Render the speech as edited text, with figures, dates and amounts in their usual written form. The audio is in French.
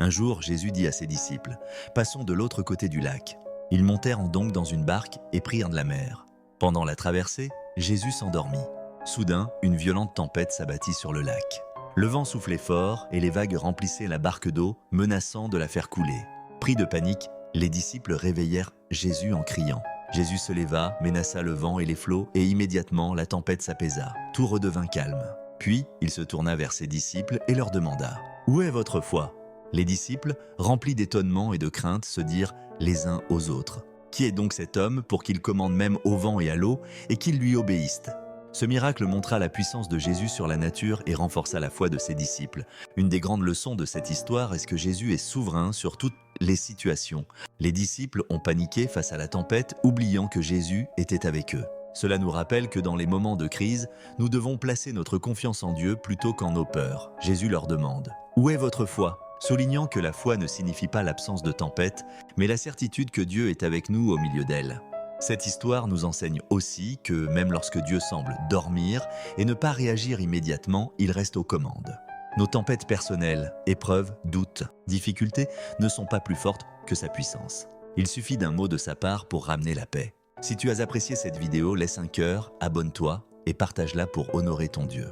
Un jour, Jésus dit à ses disciples, « Passons de l'autre côté du lac. » Ils montèrent donc dans une barque et prirent de la mer. Pendant la traversée, Jésus s'endormit. Soudain, une violente tempête s'abattit sur le lac. Le vent soufflait fort et les vagues remplissaient la barque d'eau, menaçant de la faire couler. Pris de panique, les disciples réveillèrent Jésus en criant. Jésus se leva, menaça le vent et les flots, et immédiatement la tempête s'apaisa. Tout redevint calme. Puis, il se tourna vers ses disciples et leur demanda « Où est votre foi ?» Les disciples, remplis d'étonnement et de crainte, se dirent les uns aux autres « Qui est donc cet homme pour qu'il commande même au vent et à l'eau et qu'il lui obéisse ?» Ce miracle montra la puissance de Jésus sur la nature et renforça la foi de ses disciples. Une des grandes leçons de cette histoire est que Jésus est souverain sur toutes les situations. Les disciples ont paniqué face à la tempête, oubliant que Jésus était avec eux. Cela nous rappelle que dans les moments de crise, nous devons placer notre confiance en Dieu plutôt qu'en nos peurs. Jésus leur demande « Où est votre foi ?» soulignant que la foi ne signifie pas l'absence de tempête, mais la certitude que Dieu est avec nous au milieu d'elle. Cette histoire nous enseigne aussi que même lorsque Dieu semble dormir et ne pas réagir immédiatement, il reste aux commandes. Nos tempêtes personnelles, épreuves, doutes, difficultés ne sont pas plus fortes que sa puissance. Il suffit d'un mot de sa part pour ramener la paix. Si tu as apprécié cette vidéo, laisse un cœur, abonne-toi et partage-la pour honorer ton Dieu.